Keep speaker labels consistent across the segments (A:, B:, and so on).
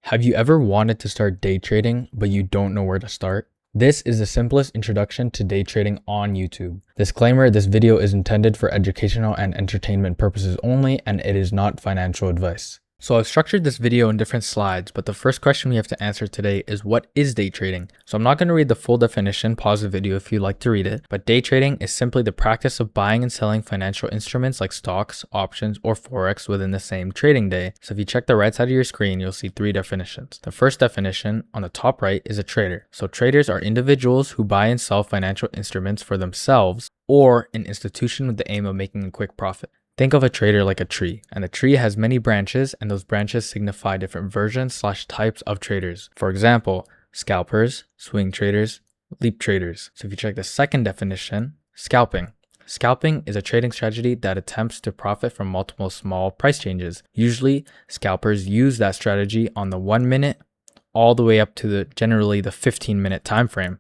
A: Have you ever wanted to start day trading, but you don't know where to start? This is the simplest introduction to day trading on YouTube. Disclaimer, this video is intended for educational and entertainment purposes only, and it is not financial advice. So I've structured this video in different slides, but the first question we have to answer today is, what is day trading? So I'm not going to read the full definition, pause the video if you'd like to read it, but day trading is simply the practice of buying and selling financial instruments like stocks, options, or Forex within the same trading day. So if you check the right side of your screen, you'll see three definitions. The first definition on the top right is a trader. So traders are individuals who buy and sell financial instruments for themselves or an institution with the aim of making a quick profit. Think of a trader like a tree, and the tree has many branches, and those branches signify different versions/types of traders. For example, scalpers, swing traders, leap traders. So if you check the second definition, scalping. Scalping is a trading strategy that attempts to profit from multiple small price changes. Usually, scalpers use that strategy on the 1 minute all the way up to generally the 15-minute time frame.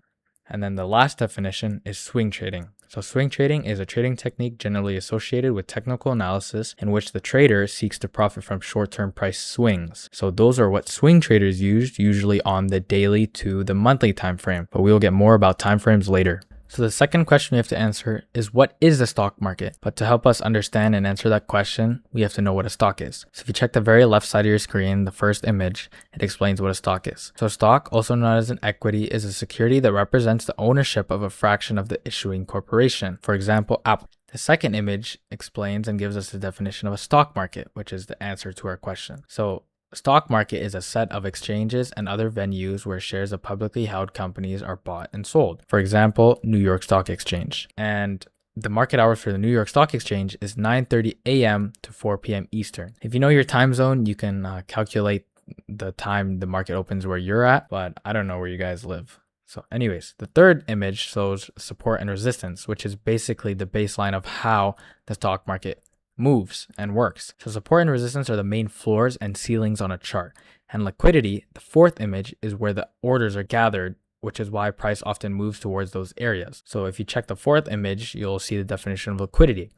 A: And then the last definition is swing trading. So swing trading is a trading technique generally associated with technical analysis in which the trader seeks to profit from short-term price swings. So those are what swing traders use, usually on the daily to the monthly time frame, but we will get more about time frames later. So the second question we have to answer is, what is the stock market? But to help us understand and answer that question, we have to know what a stock is. So if you check the very left side of your screen, the first image, it explains what a stock is. So a stock, also known as an equity, is a security that represents the ownership of a fraction of the issuing corporation. For example, Apple. The second image explains and gives us the definition of a stock market, which is the answer to our question. So a stock market is a set of exchanges and other venues where shares of publicly held companies are bought and sold. For example, New York Stock Exchange. And the market hours for the New York Stock Exchange is 9:30 a.m. to 4 p.m. Eastern. If you know your time zone, you can calculate the time the market opens where you're at, but I don't know where you guys live. So anyways, the third image shows support and resistance, which is basically the baseline of how the stock market moves and works. So support and resistance are the main floors and ceilings on a chart. And liquidity, the fourth image, is where the orders are gathered, which is why price often moves towards those areas. So if you check the fourth image, you'll see the definition of liquidity: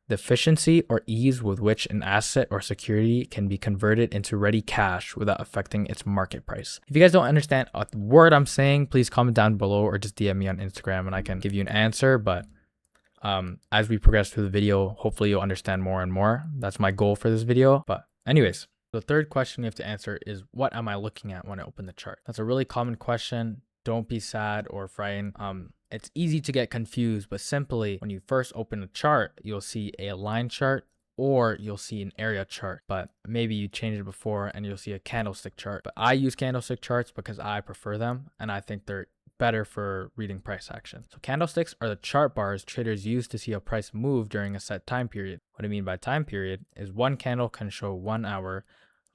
A: the efficiency or ease with which an asset or security can be converted into ready cash without affecting its market price. If you guys don't understand a word I'm saying, please comment down below or just DM me on Instagram and I can give you an answer. But as we progress through the video, hopefully you'll understand more and more. That's my goal for this video. But anyways, the third question we have to answer is, what am I looking at when I open the chart? That's a really common question. Don't be sad or frightened. It's easy to get confused, but simply when you first open a chart, you'll see a line chart or you'll see an area chart, but maybe you changed it before and you'll see a candlestick chart. But I use candlestick charts because I prefer them and I think they're better for reading price action. So candlesticks are the chart bars traders use to see a price move during a set time period. What I mean by time period is one candle can show 1 hour,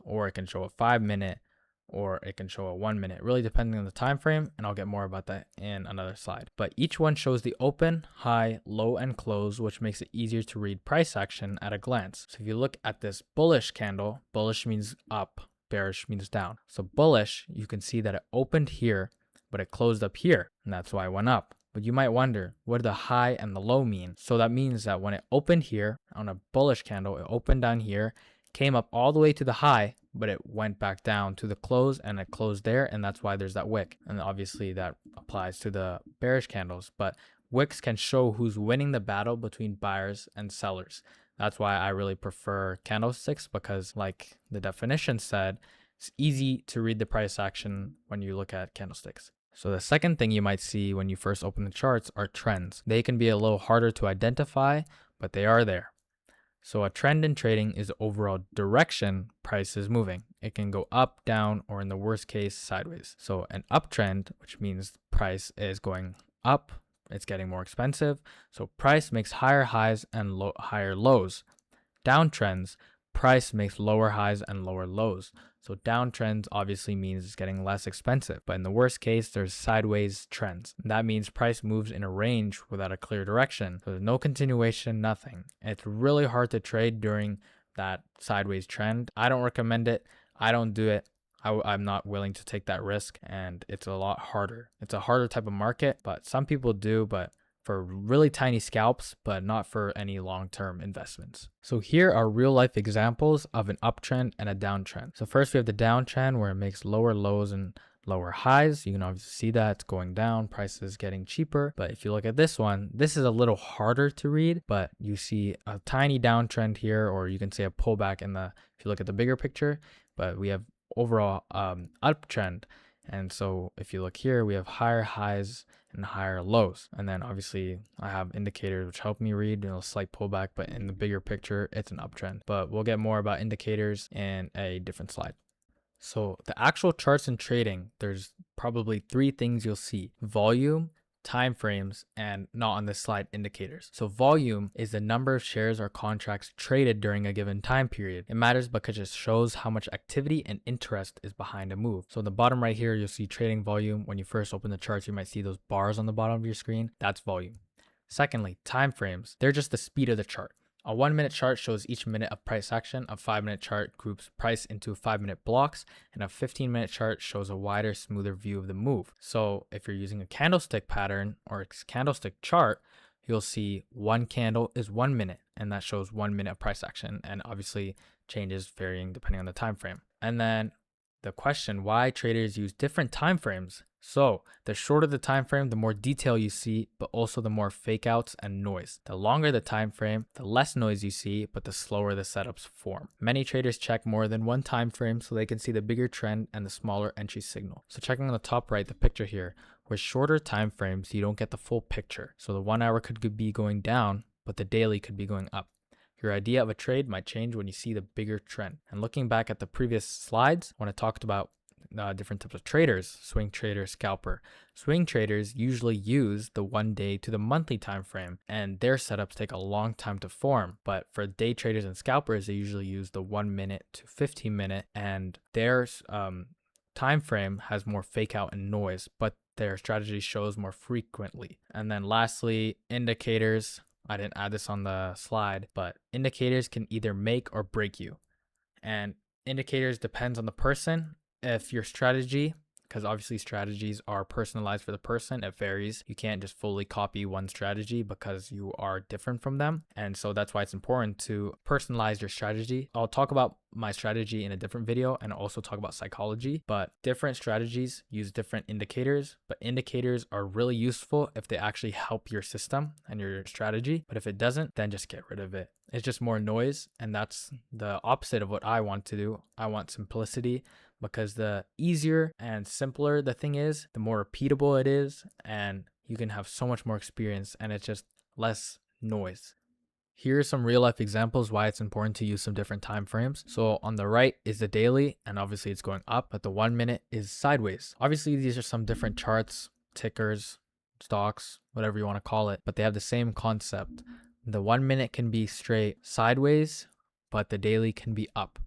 A: or it can show a 5-minute, or it can show a 1 minute, really depending on the time frame, and I'll get more about that in another slide. But each one shows the open, high, low, and close, which makes it easier to read price action at a glance. So if you look at this bullish candle, bullish means up, bearish means down. So bullish, you can see that it opened here, but it closed up here, and that's why it went up. But you might wonder, what do the high and the low mean? So that means that when it opened here on a bullish candle, it opened down here, came up all the way to the high, but it went back down to the close and it closed there, and that's why there's that wick. And obviously that applies to the bearish candles, but wicks can show who's winning the battle between buyers and sellers. That's why I really prefer candlesticks, because like the definition said, it's easy to read the price action when you look at candlesticks. So the second thing you might see when you first open the charts are trends. They can be a little harder to identify, but they are there. So a trend in trading is the overall direction price is moving. It can go up, down, or in the worst case, sideways. So an uptrend, which means price is going up, it's getting more expensive. So price makes higher highs and higher lows. Downtrends, price makes lower highs and lower lows. So downtrends obviously means it's getting less expensive, but in the worst case, there's sideways trends. That means price moves in a range without a clear direction. So there's no continuation, nothing. It's really hard to trade during that sideways trend. I don't recommend it. I don't do it. I'm not willing to take that risk, and it's a lot harder. It's a harder type of market, but some people do. But for really tiny scalps, but not for any long-term investments. So here are real life examples of an uptrend and a downtrend. So first we have the downtrend where it makes lower lows and lower highs. You can obviously see that it's going down, prices getting cheaper. But if you look at this one, this is a little harder to read, but you see a tiny downtrend here, or you can say a pullback if you look at the bigger picture, but we have overall uptrend. And so if you look here, we have higher highs and higher lows. And then obviously I have indicators which help me read, slight pullback, but in the bigger picture, it's an uptrend. But we'll get more about indicators in a different slide. So the actual charts in trading, there's probably 3 things you'll see: volume, time frames, and not on this slide, indicators. So volume is the number of shares or contracts traded during a given time period. It matters because it shows how much activity and interest is behind a move. So in the bottom right here, you'll see trading volume. When you first open the charts, you might see those bars on the bottom of your screen. That's volume. Secondly, time frames. They're just the speed of the chart. A 1-minute chart shows each minute of price action. A 5-minute chart groups price into 5-minute blocks, and a 15-minute chart shows a wider, smoother view of the move. So if you're using a candlestick pattern or a candlestick chart, you'll see one candle is 1 minute, and that shows 1 minute of price action, and obviously changes varying depending on the time frame. And then the question, why traders use different time frames. So the shorter the time frame, the more detail you see, but also the more fake outs and noise. The longer the time frame, the less noise you see, but the slower the setups form. Many traders check more than one time frame so they can see the bigger trend and the smaller entry signal. So checking on the top right, the picture here, with shorter time frames, you don't get the full picture. So the 1 hour could be going down, but the daily could be going up. Your idea of a trade might change when you see the bigger trend. And looking back at the previous slides, when I talked about different types of traders, swing trader, scalper. Swing traders usually use the 1 day to the monthly time frame, and their setups take a long time to form. But for day traders and scalpers, they usually use the 1 minute to 15 minute, and their time frame has more fake out and noise, but their strategy shows more frequently. And then lastly, indicators. I didn't add this on the slide, but indicators can either make or break you. And indicators depends on the person. If your strategy, because obviously strategies are personalized for the person, it varies. You can't just fully copy one strategy because you are different from them. And so that's why it's important to personalize your strategy. I'll talk about my strategy in a different video and also talk about psychology, but different strategies use different indicators, but indicators are really useful if they actually help your system and your strategy. But if it doesn't, then just get rid of it. It's just more noise, and that's the opposite of what I want to do. I want simplicity, because the easier and simpler the thing is, the more repeatable it is, and you can have so much more experience, and it's just less noise. Here are some real life examples why it's important to use some different time frames. So on the right is the daily, and obviously it's going up, but the 1 minute is sideways. Obviously these are some different charts, tickers, stocks, whatever you want to call it, but they have the same concept. The 1 minute can be straight sideways, but the daily can be up.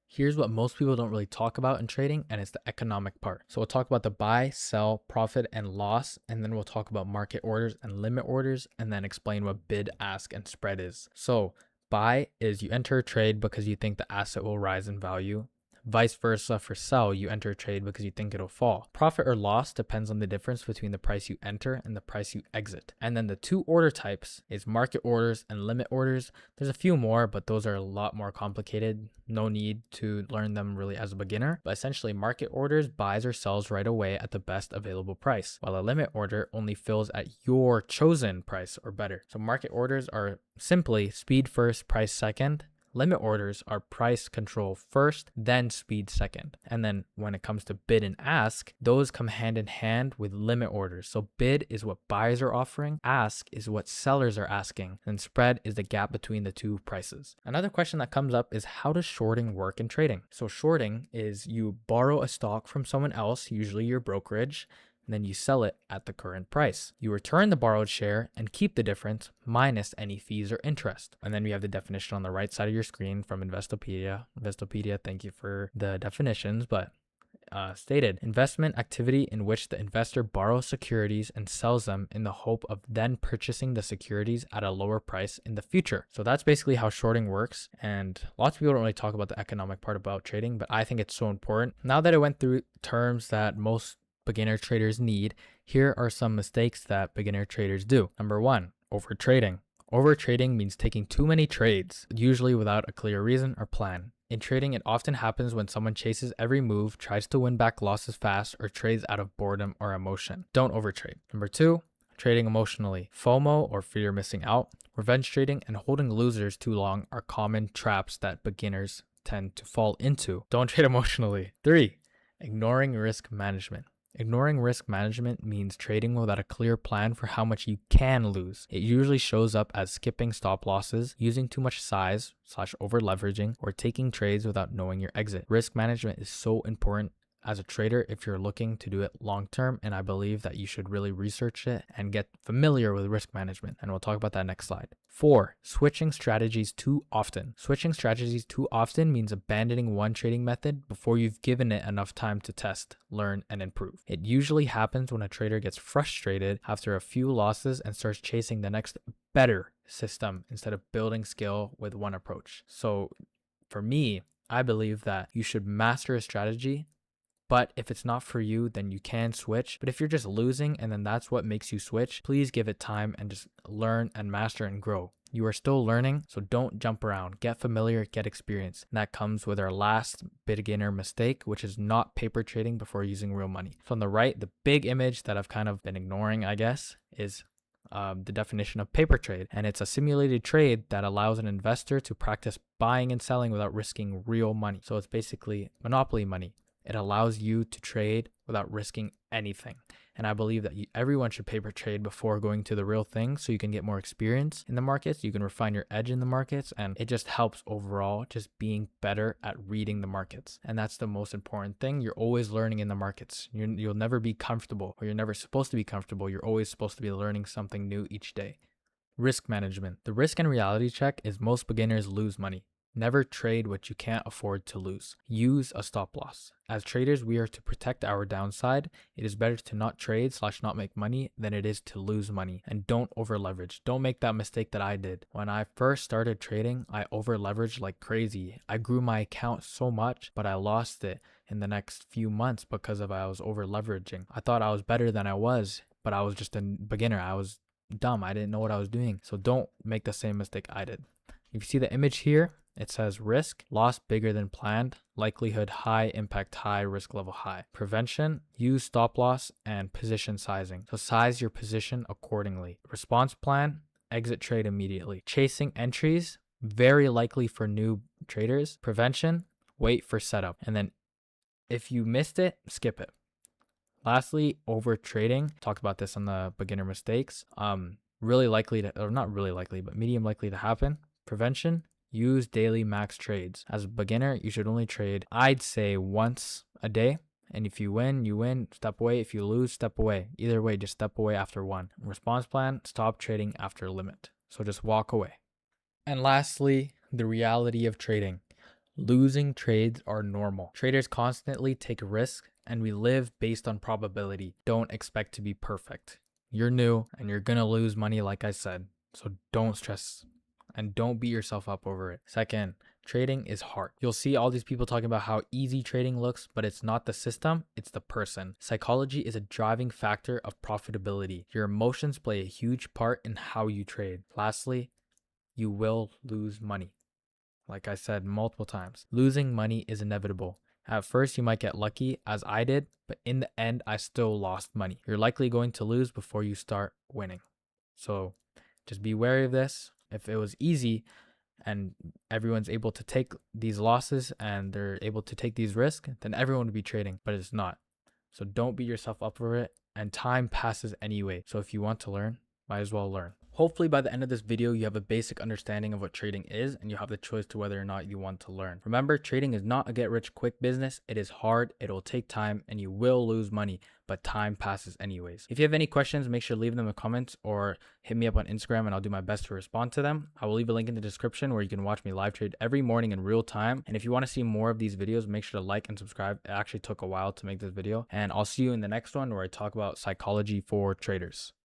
A: Here's what most people don't really talk about in trading, and it's the economic part. So we'll talk about the buy, sell, profit, and loss, and then we'll talk about market orders and limit orders, and then explain what bid, ask, and spread is. So buy is you enter a trade because you think the asset will rise in value. Vice versa for sell, you enter a trade because you think it'll fall. Profit or loss depends on the difference between the price you enter and the price you exit. And then the 2 order types is market orders and limit orders. There's a few more, but those are a lot more complicated. No need to learn them really as a beginner. But essentially market orders buys or sells right away at the best available price, while a limit order only fills at your chosen price or better. So market orders are simply speed first, price second. Limit orders are price control first, then speed second. And then when it comes to bid and ask, those come hand in hand with limit orders. So bid is what buyers are offering, ask is what sellers are asking, and spread is the gap between the two prices. Another question that comes up is, how does shorting work in trading? So shorting is you borrow a stock from someone else, usually your brokerage, and then you sell it at the current price. You return the borrowed share and keep the difference minus any fees or interest. And then we have the definition on the right side of your screen from Investopedia. Investopedia, thank you for the definitions, but stated, investment activity in which the investor borrows securities and sells them in the hope of then purchasing the securities at a lower price in the future. So that's basically how shorting works. And lots of people don't really talk about the economic part about trading, but I think it's so important. Now that I went through terms that most beginner traders need, Here are some mistakes that beginner traders do. Number 1, overtrading. Overtrading means taking too many trades, usually without a clear reason or plan. In trading, it often happens when someone chases every move, tries to win back losses fast, or trades out of boredom or emotion. Don't overtrade. Number 2, trading emotionally. FOMO, or fear of missing out, revenge trading, and holding losers too long are common traps that beginners tend to fall into. Don't trade emotionally. 3, ignoring risk management. Ignoring risk management means trading without a clear plan for how much you can lose. It usually shows up as skipping stop losses, using too much size / over leveraging, or taking trades without knowing your exit. Risk management is so important as a trader if you're looking to do it long term, and I believe that you should really research it and get familiar with risk management, and we'll talk about that next slide. 4, switching strategies too often. Switching strategies too often means abandoning one trading method before you've given it enough time to test, learn, and improve. It usually happens when a trader gets frustrated after a few losses and starts chasing the next better system instead of building skill with one approach. So for me, I believe that you should master a strategy, but if it's not for you, then you can switch. But if you're just losing and then that's what makes you switch, please give it time and just learn and master and grow. You are still learning, so don't jump around. Get familiar, get experience. And that comes with our last beginner mistake, which is not paper trading before using real money. So on the right, the big image that I've kind of been ignoring, I guess, is the definition of paper trade. And it's a simulated trade that allows an investor to practice buying and selling without risking real money. So it's basically monopoly money. It allows you to trade without risking anything. And I believe that everyone should paper trade before going to the real thing so you can get more experience in the markets, you can refine your edge in the markets, and it just helps overall just being better at reading the markets. And that's the most important thing. You're always learning in the markets. You'll never be comfortable, or you're never supposed to be comfortable. You're always supposed to be learning something new each day. Risk management. The risk and reality check is most beginners lose money. Never trade what you can't afford to lose. Use a stop loss. As traders, we are to protect our downside. It is better to not trade / not make money than it is to lose money. And don't over leverage. Don't make that mistake that I did. When I first started trading, I over leveraged like crazy. I grew my account so much, but I lost it in the next few months because I was over leveraging. I thought I was better than I was, but I was just a beginner. I was dumb. I didn't know what I was doing. So don't make the same mistake I did. If you see the image here, it says risk, loss bigger than planned, likelihood high, impact high, risk level high. Prevention, use stop loss and position sizing. So size your position accordingly. Response plan, exit trade immediately. Chasing entries, very likely for new traders. Prevention, wait for setup. And then if you missed it, skip it. Lastly, over trading. Talked about this on the beginner mistakes. Really likely to, or not really likely, but medium likely to happen. Prevention, use daily max trades. As a beginner, you should only trade, I'd say, once a day. And if you win, you win, step away. If you lose, step away. Either way, just step away after one. Response plan, stop trading after limit. So just walk away. And lastly, the reality of trading. Losing trades are normal. Traders constantly take risks, and we live based on probability. Don't expect to be perfect. You're new and you're gonna lose money, like I said. So don't stress and don't beat yourself up over it. Second, trading is hard. You'll see all these people talking about how easy trading looks, but it's not the system, it's the person. Psychology is a driving factor of profitability. Your emotions play a huge part in how you trade. Lastly, you will lose money. Like I said multiple times, losing money is inevitable. At first, you might get lucky, as I did, but in the end, I still lost money. You're likely going to lose before you start winning. So just be wary of this. If it was easy and everyone's able to take these losses and they're able to take these risks, then everyone would be trading, but it's not. So don't beat yourself up for it, and time passes anyway. So if you want to learn, might as well learn. Hopefully by the end of this video, you have a basic understanding of what trading is and you have the choice to whether or not you want to learn. Remember, trading is not a get rich quick business. It is hard, it will take time, and you will lose money, but time passes anyways. If you have any questions, make sure to leave them in the comments or hit me up on Instagram and I'll do my best to respond to them. I will leave a link in the description where you can watch me live trade every morning in real time. And if you want to see more of these videos, make sure to like and subscribe. It actually took a while to make this video, and I'll see you in the next one where I talk about psychology for traders.